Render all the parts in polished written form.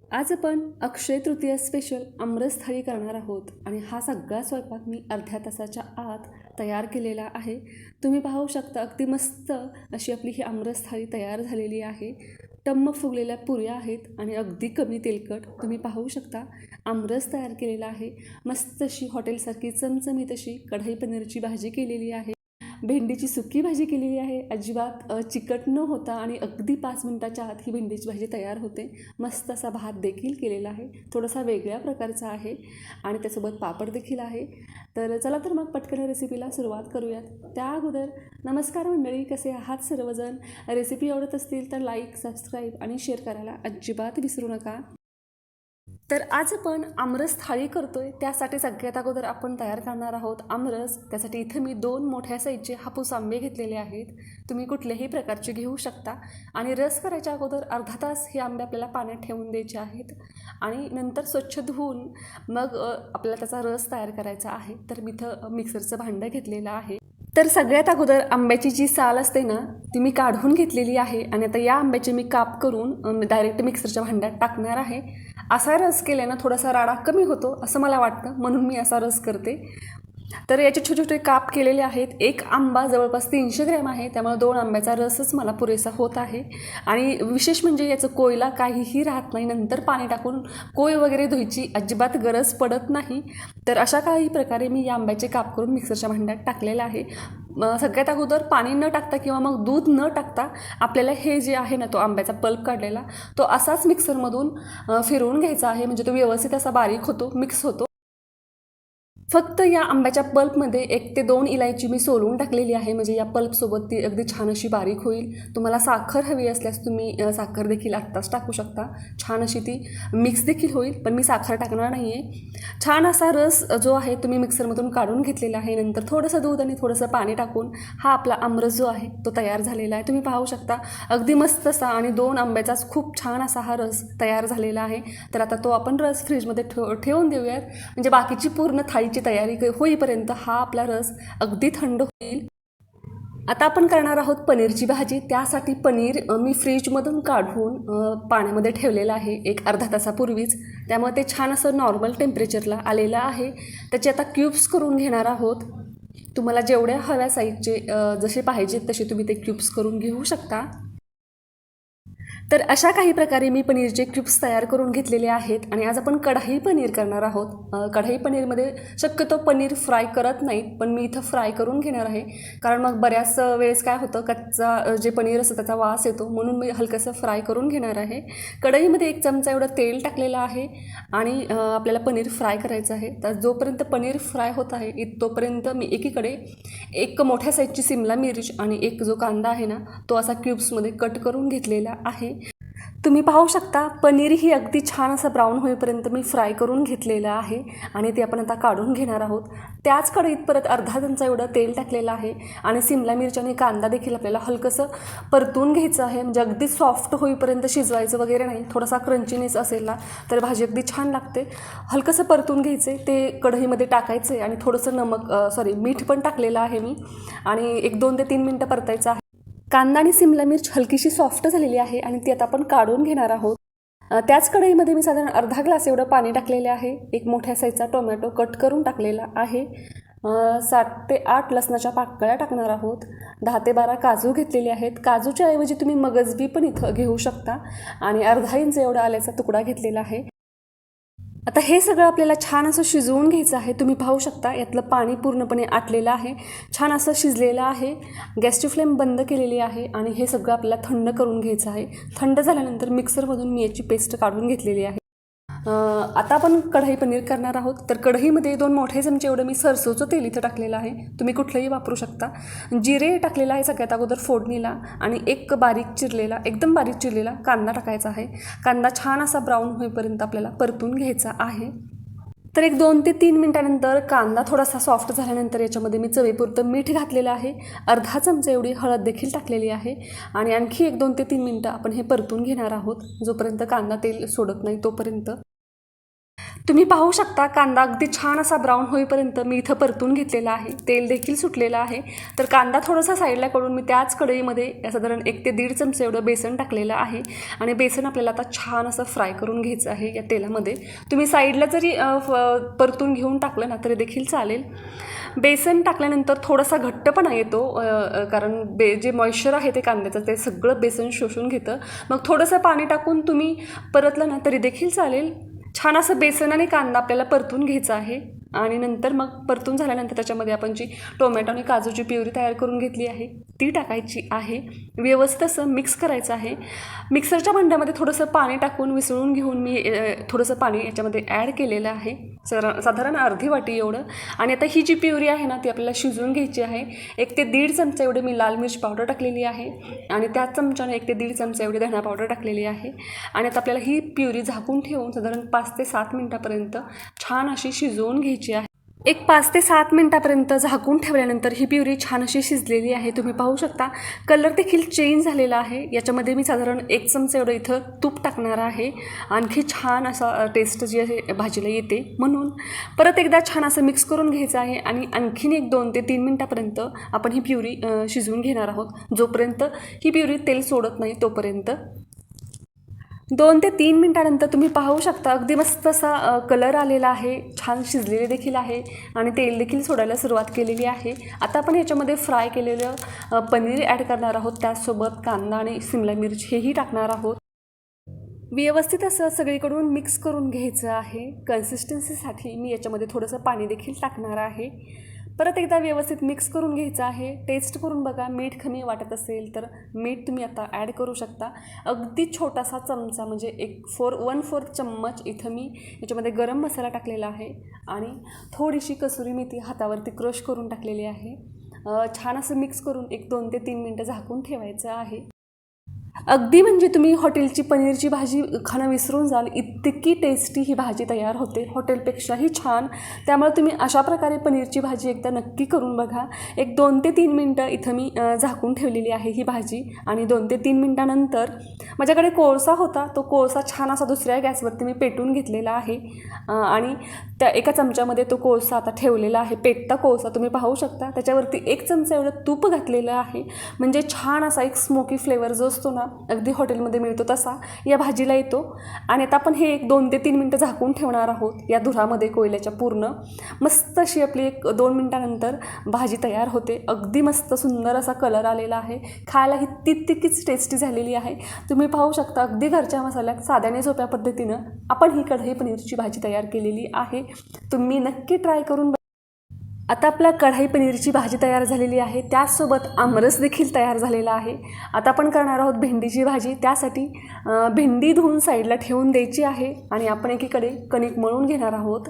आज आपण अक्षय तृतीया स्पेशल आमरस थाळी करणार आहोत आणि हा सगळा स्वयंपाक मी अर्ध्या तासाच्या आत तयार केलेला आहे. तुम्ही पाहू शकता अगदी मस्त अशी आपली ही आमरस थाळी तयार झालेली आहे. टम्म फुगलेल्या पुऱ्या आहेत आणि अगदी कमी तेलकट. तुम्ही पाहू शकता आमरस तयार केलेला आहे. मस्त अशी हॉटेलसारखी चमचमीत अशी कढई पनीरची भाजी केलेली आहे. भेंडीची सुकी भाजी केलेली आहे. अजिबात चिकट न होता आणि अगदी 5 मिनिटाच्या आत ही भेंडीची भाजी तयार होते. मस्त असा भात देखील केलेला आहे, थोडासा वेगळ्या प्रकारचा आहे आणि त्यासोबत पापड देखील आहे. तर चला तर मग पटकन रेसिपीला सुरुवात करूयात. त्या अगोदर नमस्कार मंडळी, कसे आहात सर्वजण? रेसिपी आवडत असतील तर लाईक, सबस्क्राईब आणि शेअर करायला अजिबात विसरू नका. तर आज आपण आमरस थाळी करतोय. त्यासाठी सगळ्यात अगोदर आपण तयार करणार आहोत आमरस. त्यासाठी इथे मी 2 मोठ्या साईजचे हापूस आंबे घेतलेले आहेत. तुम्ही कुठल्याही प्रकारचे घेऊ शकता. आणि रस करायच्या अगोदर अर्धा तास हे आंबे आपल्याला पाण्यात ठेवून द्यायचे आहेत आणि नंतर स्वच्छ धुवून मग आपल्याला त्याचा रस तयार करायचा आहे. तर मी इथं मिक्सरचं भांडं घेतलेलं आहे. तर सगळ्यात अगोदर आंब्याची जी साल असते ना ती मी काढून घेतलेली आहे आणि आता या आंब्याचे मी काप करून डायरेक्ट मिक्सरच्या भांड्यात टाकणार आहे. असा रस केल्यानं थोडासा राडा कमी होतो असं मला वाटतं, म्हणून मी असा रस करते. तर याचे छोटे छोटे काप केलेले आहेत. एक आंबा जवळपास 300 ग्रॅम आहे, त्यामुळे 2 आंब्याचा रसच मला पुरेसा होत आहे. आणि विशेष म्हणजे याचं कोयला काहीही राहत नाही. नंतर पाणी टाकून कोय वगैरे धुयची अजिबात गरज पडत नाही. तर अशा काही प्रकारे मी या आंब्याचे काप करून मिक्सरच्या भांड्यात टाकलेलं आहे. सगळ्यात अगोदर पाणी न टाकता किंवा मग दूध न टाकता आपल्याला हे जे आहे ना तो आंब्याचा पल्प काढलेला तो असाच मिक्सरमधून फिरवून घ्यायचा आहे. म्हणजे तो व्यवस्थित असा बारीक होतो, मिक्स होतो. फक्त या आंब्याच्या पल्पमध्ये 1 ते 2 इलायची मी सोलून टाकलेली आहे, म्हणजे या पल्पसोबत ती अगदी छान अशी बारीक होईल. तुम्हाला साखर हवी असल्यास तुम्ही साखर देखील आत्ताच टाकू शकता. छान अशी ती मिक्स देखील होईल, पण मी साखर टाकणार नाही आहे. छान असा रस जो आहे तुम्ही मिक्सरमधून काढून घेतलेला आहे. नंतर थोडंसं दूध आणि थोडंसं पाणी टाकून हा आपला आमरस जो आहे तो तयार झालेला आहे. तुम्ही पाहू शकता अगदी मस्त असा आणि 2 आंब्याचाच खूप छान असा हा रस तयार झालेला आहे. तर आता तो आपण रस फ्रीजमध्ये ठेवून देऊयात, म्हणजे बाकीची पूर्ण थाळीची तयारी होईपर्यंत हा आपला रस अगदी थंड होईल. आता आपण करणार आहोत पनीरची भाजी. त्यासाठी पनीर मी फ्रीजमधून काढून पाण्यामध्ये ठेवलेलं आहे एक अर्धा तासापूर्वीच, त्यामुळे ते छान असं नॉर्मल टेम्परेचरला आलेलं आहे. त्याचे आता क्यूब्स करून घेणार आहोत. तुम्हाला जेवढ्या हव्या साईजचे जसे पाहिजेत तसे तुम्ही ते क्यूब्स करून घेऊ शकता. तर अशा काही प्रकारे मी पनीरचे क्यूब्स तयार करून घेतलेले आहेत. आणि आज आपण कढाई पनीर करणार आहोत. कढाई पनीरमध्ये शक्यतो पनीर फ्राय करत नाहीत, पण मी इथं फ्राय करून घेणार आहे. कारण मग बऱ्याच वेळेस काय होतं, कच्चा जे पनीर असतं त्याचा वास येतो, म्हणून मी हलकंसं फ्राय करून घेणार आहे. कढईमध्ये 1 चमचा एवढं तेल टाकलेलं आहे आणि आपल्याला पनीर फ्राय करायचं आहे. तर जोपर्यंत पनीर फ्राय होत आहे तोपर्यंत मी एकीकडे 1 मोठ्या साईजची सिमला मिर्च आणि 1 जो कांदा आहे ना तो असा क्यूब्समध्ये कट करून घेतलेला आहे. तुम्ही पाहू शकता पनीर ही अगदी छान असं ब्राऊन होईपर्यंत मी फ्राय करून घेतलेलं आहे आणि ते आपण आता काढून घेणार आहोत. त्याच कढईत परत अर्धा चमचा एवढं तेल टाकलेलं आहे आणि सिमला मिरची आणि कांदा देखील आपल्याला हलकंसं परतून घ्यायचं आहे. म्हणजे अगदी सॉफ्ट होईपर्यंत शिजवायचं वगैरे नाही. थोडासा क्रंचीनेस असेल ना तर भाजी अगदी छान लागते. हलकंसं परतून घ्यायचे, ते कढईमध्ये टाकायचे आणि थोडंसं मीठ पण टाकलेलं आहे मी आणि 1-2 ते 3 मिनटं परतायचं आहे. कांदा आणि सिमला मिर्च हलकीशी सॉफ्ट झालेली आहे आणि ती आता आपण काढून घेणार आहोत. त्याच कढईमध्ये मी साधारण अर्धा ग्लास एवढं पाणी टाकलेले आहे. 1 मोठ्या साईजचा टोमॅटो कट करून टाकलेला आहे. 7 ते 8 लसणाच्या पाकळ्या टाकणार आहोत. 10 ते 12 काजू घेतलेले आहेत. काजूच्या ऐवजी तुम्ही मगजबी पण इथं घेऊ शकता. आणि अर्धा इंच एवढा आल्याचा तुकडा घेतलेला आहे. आता हे सगळं आपल्याला छान असं शिजवून घ्यायचं आहे. तुम्ही पाहू शकता यातलं पाणी पूर्णपणे आटलेलं आहे, छान असं शिजलेलं आहे. गॅसची फ्लेम बंद केलेली आहे आणि हे सगळं आपल्याला थंड करून घ्यायचं आहे. थंड झाल्यानंतर मिक्सरमधून मी याची पेस्ट काढून घेतलेली आहे. आता आपण कढई पनीर करणार आहोत. तर कढईमध्ये 2 मोठे चमचे एवढं मी सरसोचं तेल इथं टाकलेलं आहे. तुम्ही कुठलंही वापरू शकता. जिरे टाकलेलं आहे सगळ्यात अगोदर फोडणीला आणि 1 एकदम बारीक चिरलेला कांदा टाकायचा आहे. कांदा छान असा ब्राऊन होईपर्यंत आपल्याला परतून घ्यायचा आहे. तर 1-2 ते 3 मिनिटानंतर कांदा थोडासा सॉफ्ट झाल्यानंतर याच्यामध्ये मी चवीपुरतं मीठ घातलेलं आहे. अर्धा चमचा एवढी हळद देखील टाकलेली आहे आणि आणखी 1-2 ते 3 मिनटं आपण हे परतून घेणार आहोत, जोपर्यंत कांदा तेल सोडत नाही तोपर्यंत. तुम्ही पाहू शकता कांदा अगदी छान असा ब्राऊन होईपर्यंत मी इथं परतून घेतलेला आहे. तेल देखील सुटलेलं आहे. तर कांदा थोडासा साईडला काढून मी त्याच कढईमध्ये साधारण 1 ते 1.5 चमचे एवढं बेसन टाकलेलं आहे आणि बेसन आपल्याला आता छान असं फ्राय करून घ्यायचं आहे या तेलामध्ये. तुम्ही साईडला जरी परतून घेऊन टाकलं ना तरी देखील चालेल. बेसन टाकल्यानंतर थोडासा घट्टपणा येतो कारण जे मॉइश्चर आहे ते कांद्याचं ते सगळं बेसन शोषून घेतं. मग थोडंसं पाणी टाकून तुम्ही परतलं ना तरी देखील चालेल. छान असं बेसन आणि कांदा आपल्याला परतून घ्यायचा आहे आणि नंतर मग परतून झाल्यानंतर त्याच्यामध्ये आपण जी टोमॅटो आणि काजूची प्युरी तयार करून घेतली आहे ती टाकायची आहे. व्यवस्थित असं मिक्स करायचं आहे. मिक्सरच्या भांड्यामध्ये थोडंसं पाणी टाकून मिसळून घेऊन मी थोडंसं पाणी याच्यामध्ये ॲड केलेलं आहे साधारण अर्धी वाटी एवढं. आणि आता ही जी प्युरी आहे ना ती आपल्याला शिजवून घ्यायची आहे. 1 ते 1.5 चमचा एवढे मी लाल मिर्च पावडर टाकलेली आहे आणि त्याच चमच्याने 1 ते 1.5 चमचा एवढी धना पावडर टाकलेली आहे. आणि आता आपल्याला ही प्युरी झाकून ठेवून साधारण 5 ते 7 मिनटापर्यंत छान अशी शिजवून घ्यायची आहे. एक 5 ते 7 मिनटापर्यंत झाकून ठेवल्यानंतर ही प्युरी छान अशी शिजलेली आहे. तुम्ही पाहू शकता कलर देखील चेंज झालेला आहे. याच्यामध्ये मी साधारण 1 चमचा एवढं इथं तूप टाकणार आहे. आणखी छान असा टेस्ट जी आहे भाजीला येते म्हणून परत एकदा छान असं मिक्स करून घ्यायचं आहे आणि आणखीन 2 ते 3 मिनटापर्यंत आपण ही प्युरी शिजवून घेणार आहोत. जोपर्यंत ही प्युरी तेल सोडत नाही तोपर्यंत. 2 ते 3 मिनटानंतर तुम्ही पाहू शकता अगदी मस्त असा कलर आलेला आहे. छान शिजलेले देखील आहे आणि तेल देखील सोडायला सुरुवात केलेली आहे. आता आपण याच्यामध्ये फ्राय केलेलं पनीर ॲड करणार आहोत. त्याचसोबत कांदा आणि शिमला मिर्च हेही टाकणार आहोत. व्यवस्थित असं सगळीकडून मिक्स करून घ्यायचं आहे. कन्सिस्टन्सीसाठी मी याच्यामध्ये थोडंसं पाणी देखील टाकणार आहे. परत एकदा व्यवस्थित मिक्स करून घ्यायचं आहे. टेस्ट करून बघा. मीठ कमी वाटत असेल तर मीठ तुम्ही आता ॲड करू शकता. अगदी छोटासा चमचा म्हणजे 1/4 चम्मच इथं मी याच्यामध्ये गरम मसाला टाकलेला आहे आणि थोडीशी कसुरी मेथी हातावरती क्रश करून टाकलेली आहे. छान असं मिक्स करून 2 ते 3 मिनटं झाकून ठेवायचं आहे. अगदी म्हणजे तुम्ही हॉटेलची पनीरची भाजी खाणं विसरून जाल इतकी टेस्टी ही भाजी तयार होते. हॉटेलपेक्षाही छान. त्यामुळे तुम्ही अशा प्रकारे पनीरची भाजी एकदा नक्की करून बघा. 2 ते 3 मिनटं इथं मी झाकून ठेवलेली आहे ही भाजी आणि 2 ते 3 मिनटानंतर माझ्याकडे कोळसा होता. तो कोळसा छान असा दुसऱ्या गॅसवरती मी पेटून घेतलेला आहे आणि त्या एका चमच्यामध्ये तो कोळसा आता ठेवलेला आहे. पेटता कोळसा तुम्ही पाहू शकता. त्याच्यावरती 1 चमचा एवढं तूप घातलेलं आहे म्हणजे छान असा एक स्मोकी फ्लेवर जो असतो ना अगदी हॉटेलमध्ये मिळतो तसा या भाजीला येतो. आणि आता आपण हे 2 ते 3 मिनटं झाकून ठेवणार आहोत या धुरामध्ये कोयल्याच्या पूर्ण. मस्त अशी आपली 2 मिनटानंतर भाजी तयार होते. अगदी मस्त सुंदर असा कलर आलेला आहे. खायलाही तितकीच टेस्टी झालेली आहे. तुम्ही पाहू शकता अगदी घरच्या मसाल्यात साध्याने सोप्या पद्धतीनं आपण ही कढई पनीरची भाजी तयार केलेली आहे. तुम्ही नक्की ट्राय करून आता आपला कढाई पनीरची भाजी तयार झालेली आहे. त्याचसोबत आमरस देखील तयार झालेला आहे. आता आपण करणार आहोत भेंडीची भाजी. त्यासाठी भेंडी धुवून साईडला ठेवून द्यायची आहे आणि आपण एकीकडे कणिक मळून घेणार आहोत.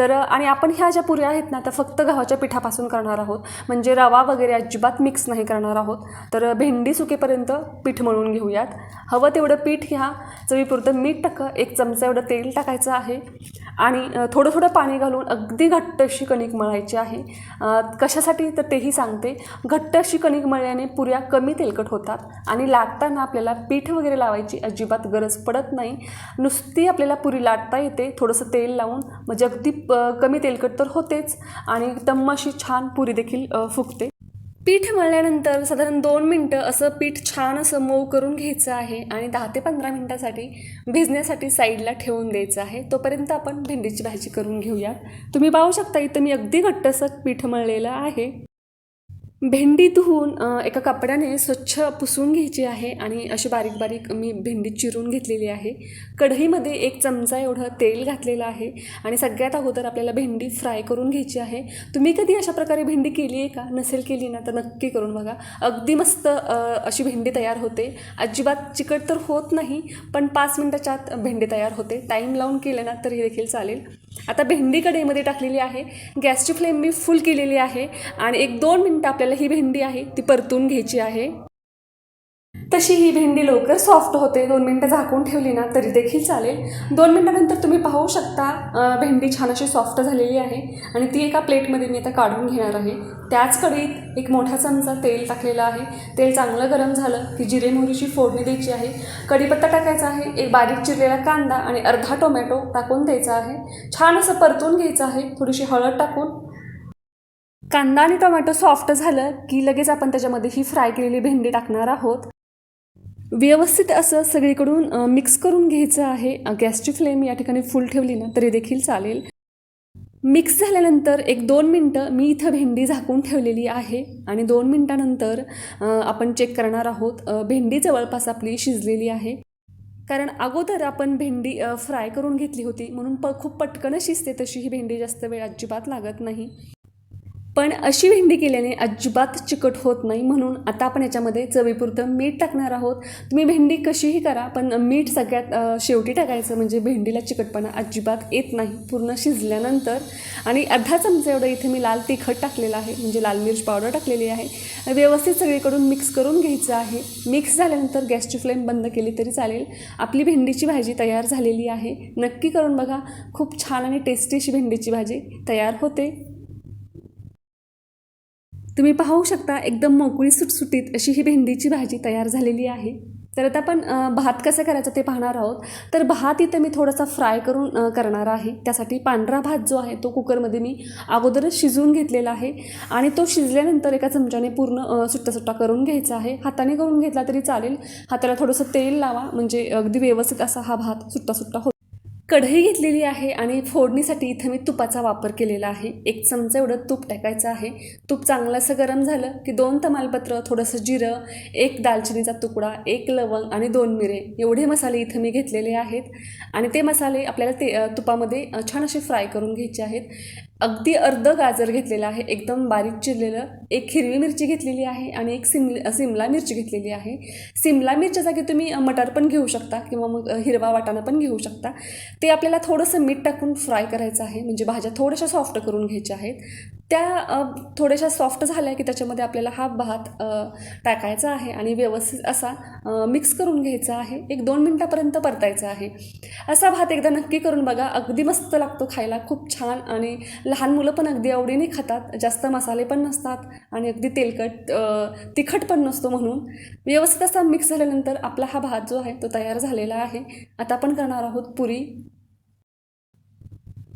आणि आपण ह्या ज्या पुऱ्या आहेत ना त्या फक्त गव्हाच्या पिठापासून करणार आहोत. म्हणजे रवा वगैरे अजिबात मिक्स नाही करणार आहोत. तर भेंडी सुकेपर्यंत पीठ मळून घेऊयात. हवं तेवढं पीठ घ्या. चवीपुरतं मीठ टाका. 1 चमचा एवढं तेल टाकायचं आहे आणि थोडं थोडं पाणी घालून अगदी घट्ट अशी कणिक मळायची आहे. कशासाठी तर तेही सांगते. घट्ट अशी कणिक मळल्याने पुऱ्या कमी तेलकट होतात आणि लाटताना आपल्याला पीठ वगैरे लावायची अजिबात गरज पडत नाही. नुसती आपल्याला पुरी लाटता येते थोडंसं तेल लावून. म्हणजे अगदी कमी तेलकट तर होतेच आणि एकदम अशी छान पुरी देखील फुगते. पीठ मळल्यानंतर साधारण 2 मिनटं असं पीठ छान असं मऊ करून घ्यायचं आहे आणि 10 ते 15 मिनटासाठी भिजण्यासाठी साईडला ठेवून द्यायचं आहे. तोपर्यंत आपण भेंडीची भाजी करून घेऊयात. तुम्ही पाहू शकता इथं मी अगदी घट्ट असं पीठ मळलेलं आहे. भेंडी धुवून एका कपड्याने स्वच्छ पुसून घ्यायची आहे आणि अशी बारीक बारीक मी भेंडी चिरून घेतलेली आहे. कढईमध्ये 1 चमचा एवढं तेल घातलेलं आहे आणि सगळ्यात अगोदर आपल्याला भेंडी फ्राय करून घ्यायची आहे. तुम्ही कधी अशा प्रकारे भेंडी केली आहे का? नसेल केली ना तर नक्की करून बघा. अगदी मस्त अशी भेंडी तयार होते. अजिबात चिकट तर होत नाही पण 5 मिनटाच्या आत भेंडी तयार होते. टाईम लावून केलं ना तरी देखील चालेल. आता भेंडी कढईमध्ये टाकलेली आहे. गॅसची फ्लेम मी फुल केलेली आहे आणि 1-2 मिनटं आपल्याला ही भेंडी आहे ती परतून घ्यायची आहे. तशी ही भेंडी लवकर सॉफ्ट होते. 2 मिनटं झाकून ठेवली ना तरी देखील चालेल. 2 मिनटानंतर तुम्ही पाहू शकता भेंडी छान अशी सॉफ्ट झालेली आहे आणि ती एका प्लेटमध्ये मी आता काढून घेणार आहे. त्याच कढईत एक मोठा चमचा तेल टाकलेलं आहे. तेल चांगलं गरम झालं की जिरे मोहरीची फोडणी द्यायची आहे. कढीपत्ता टाकायचा आहे. एक बारीक चिरलेला कांदा आणि अर्धा टोमॅटो टाकून द्यायचा आहे. छान असं परतून घ्यायचं आहे. थोडीशी हळद टाकून कांदा आणि टोमॅटो सॉफ्ट झालं की लगेच आपण त्याच्यामध्ये ही फ्राय केलेली भेंडी टाकणार आहोत. व्यवस्थित असं सगळीकडून मिक्स करून घ्यायचं आहे. गॅसची फ्लेम या ठिकाणी फुल ठेवली ना तरी देखील चालेल. मिक्स झाल्यानंतर एक 2 मिनटं मी इथं भेंडी झाकून ठेवलेली आहे आणि 2 मिनटानंतर आपण चेक करणार आहोत. भेंडी जवळपास आपली शिजलेली आहे. कारण अगोदर आपण भेंडी फ्राय करून घेतली होती म्हणून खूप पटकन शिजते. तशी ही भेंडी जास्त वेळ अजिबात लागत नाही. पण अशी भेंडी केल्याने अजिबात चिकट होत नाही. म्हणून आता आपण याच्यामध्ये चवीपुरतं मीठ टाकणार आहोत. तुम्ही भेंडी कशीही करा पण मीठ सगळ्यात शेवटी टाकायचं म्हणजे भेंडीला चिकटपणा अजिबात येत नाही पूर्ण शिजल्यानंतर. आणि अर्धा चमचा एवढं इथे मी लाल तिखट टाकलेलं आहे म्हणजे लाल मिर्च पावडर टाकलेली आहे. व्यवस्थित सगळीकडून मिक्स करून घ्यायचं आहे. मिक्स झाल्यानंतर गॅसची फ्लेम बंद केली तरी चालेल. आपली भेंडीची भाजी तयार झालेली आहे. नक्की करून बघा. खूप छान आणि टेस्टी अशी भेंडीची भाजी तयार होते. तुम्ही पाहू शकता एकदम मोकळी सुटसुटीत अशी ही भेंडीची भाजी तयार झालेली आहे. तर आता आपण भात कसं करायचं ते पाहणार आहोत. तर भात इथं मी थोडासा फ्राय करून करणार आहे. त्यासाठी पांढरा भात जो आहे तो कुकरमध्ये मी अगोदरच शिजवून घेतलेला आहे आणि तो शिजल्यानंतर एका चमच्याने पूर्ण सुट्टा करून घ्यायचा आहे. हाताने करून घेतला तरी चालेल. हाताला थोडंसं तेल लावा म्हणजे अगदी व्यवस्थित असा हा भात सुट्टा होतो. कढई घेतलेली आहे आणि फोडणीसाठी इथं मी तुपाचा वापर केलेला आहे. 1 चमचा एवढं तूप टाकायचं आहे. तूप चांगलं असं गरम झालं की 2 तमालपत्र, थोडंसं जिरं, 1 दालचिनीचा तुकडा, 1 लवंग आणि 2 मिरे एवढे मसाले इथं मी घेतलेले आहेत. आणि ते मसाले आपल्याला तुपामध्ये छान असे फ्राय करून घ्यायचे आहेत. अगदी अर्ध गाजर घेतलेलं आहे एकदम बारीक चिरलेलं. 1 हिरवी मिरची घेतलेली आहे आणि 1 सिमला मिरची घेतलेली आहे. सिमला मिरच्या जागी तुम्ही मटार पण घेऊ शकता किंवा मग हिरवा वाटाणा पण घेऊ शकता. ते आपल्याला थोडंसं मीठ टाकून फ्राय करायचं आहे म्हणजे भाज्या थोड्याशा सॉफ्ट करून घ्यायच्या आहेत. त्या थोड्याशा सॉफ्ट झाल्या की त्याच्यामध्ये आपल्याला हा भात टाकायचा आहे आणि व्यवस्थित असा मिक्स करून घ्यायचा आहे. 1-2 मिनटापर्यंत परतायचा आहे. असा भात एकदा नक्की करून बघा. अगदी मस्त लागतो खायला. खूप छान आणि लहान मुलं पण अगदी आवडीने खातात. जास्त मसाले पण नसतात आणि अगदी तिखट पण नसतो. म्हणून व्यवस्थित असा मिक्स झाल्यानंतर आपला हा भात जो आहे तो तयार झालेला आहे. आता आपण करणार आहोत पुरी.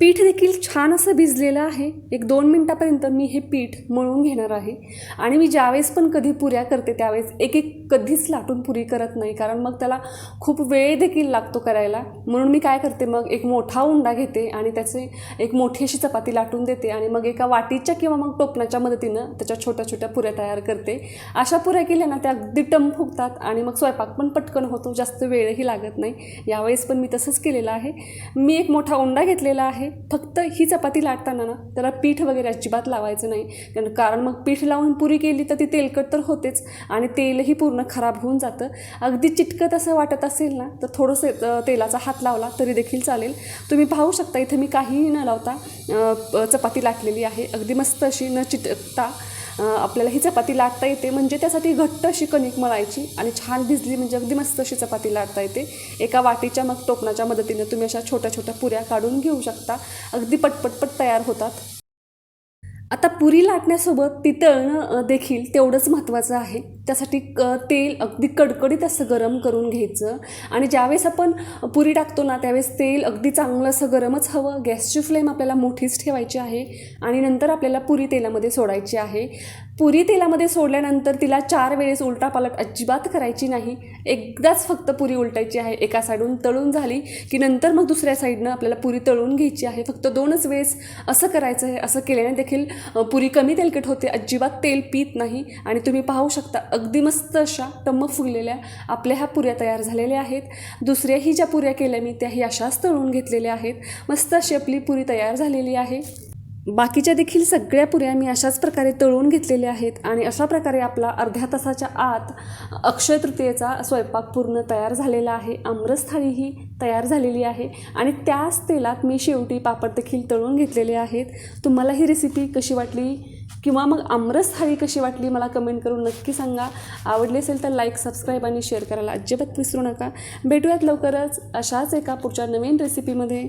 पीठ देखील छान असं भिजलेलं आहे. 1-2 मिनटापर्यंत मी हे पीठ मळून घेणार आहे. आणि मी ज्यावेळेस पण कधी पुऱ्या करते त्यावेळेस एक कधीच लाटून पुरी करत नाही कारण मग त्याला खूप वेळ देखील लागतो करायला. म्हणून मी काय करते मग एक मोठा उंडा घेते आणि त्याचे एक मोठी अशी चपाती लाटून देते आणि मग एका वाटीच्या किंवा मग टोपणाच्या मदतीनं त्याच्या छोट्या छोट्या पुऱ्या तयार करते. अशा पुऱ्या केल्या ना त्या अगदी टम फुगतात आणि मग स्वयंपाक पण पटकन होतो. जास्त वेळही लागत नाही. यावेळेस पण मी तसंच केलेलं आहे. मी एक मोठा उंडा घेतलेला आहे. फक्त ही चपाती लाटताना ना त्याला पीठ वगैरे अजिबात लावायचं नाही कारण मग पीठ लावून पुरी केली तर ती तेलकट तर होतेच आणि तेलही पूर्ण खराब होऊन जातं. अगदी चिटकत असं वाटत असेल ना तर थोडंसं तेलाचा हात लावला तरी देखील चालेल. तुम्ही पाहू शकता इथे मी काहीही न लावता चपाती लाटलेली आहे. अगदी मस्त अशी न चिटकता आपल्याला ही चपाती लाटता येते. म्हणजे त्यासाठी घट्ट अशी कणिक मळायची आणि छान भिजली म्हणजे अगदी मस्त अशी चपाती लाटता येते. एका वाटीच्या मग टोपणाच्या मदतीने तुम्ही अशा छोट्या छोट्या पुऱ्या काढून घेऊ शकता. अगदी पटपट तयार होतात. आता पुरी लाटण्यासोबत ती तळणं देखील तेवढंच महत्त्वाचं आहे. त्यासाठी तेल अगदी कडकडीत असं गरम करून घ्यायचं आणि ज्यावेळेस आपण पुरी टाकतो ना त्यावेळेस तेल अगदी चांगलं असं गरमच हवं. गॅसची फ्लेम आपल्याला मोठीच ठेवायची आहे आणि नंतर आपल्याला पुरी तेलामध्ये सोडायची आहे. पुरी तेलामध्ये सोडल्यानंतर तिला 4 वेळेस उलटापालट अजिबात करायची नाही. एकदाच फक्त पुरी उलटायची आहे. एका साईडून तळून झाली की नंतर मग दुसऱ्या साईडनं आपल्याला पुरी तळून घ्यायची आहे. फक्त 2च वेळेस असं करायचं आहे. असं केल्याने देखील पुरी कमी तेलकट होते. अजिबात तेल पीत नाही आणि तुम्ही पाहू शकता अगदी मस्त अशा टम्म फुगलेल्या आपल्या ह्या पुऱ्या तयार झालेल्या आहेत. दुसऱ्याही ज्या पुऱ्या केल्या मी त्याही अशाच तळून घेतलेल्या आहेत. मस्त अशी आपली पुरी तयार झालेली आहे. बाकीच्या देखील सगळ्या पुऱ्या मी अशाच प्रकारे तळून घेतलेल्या आहेत आणि अशा प्रकारे आपला अर्ध्या तासाच्या आत अक्षय तृतीयेचा स्वयंपाक पूर्ण तयार झालेला आहे. आमरस थाळीही तयार झालेली आहे आणि त्याच तेलात मी शेवटी पापड देखील तळून घेतलेले आहेत. तुम्हाला ही रेसिपी कशी वाटली किंवा मग आमरस थाळी कशी वाटली मला कमेंट करून नक्की सांगा. आवडली असेल तर लाईक, सबस्क्राईब आणि शेअर करायला अजिबात विसरू नका. भेटूयात लवकरच अशाच एका पुढच्या नवीन रेसिपीमध्ये.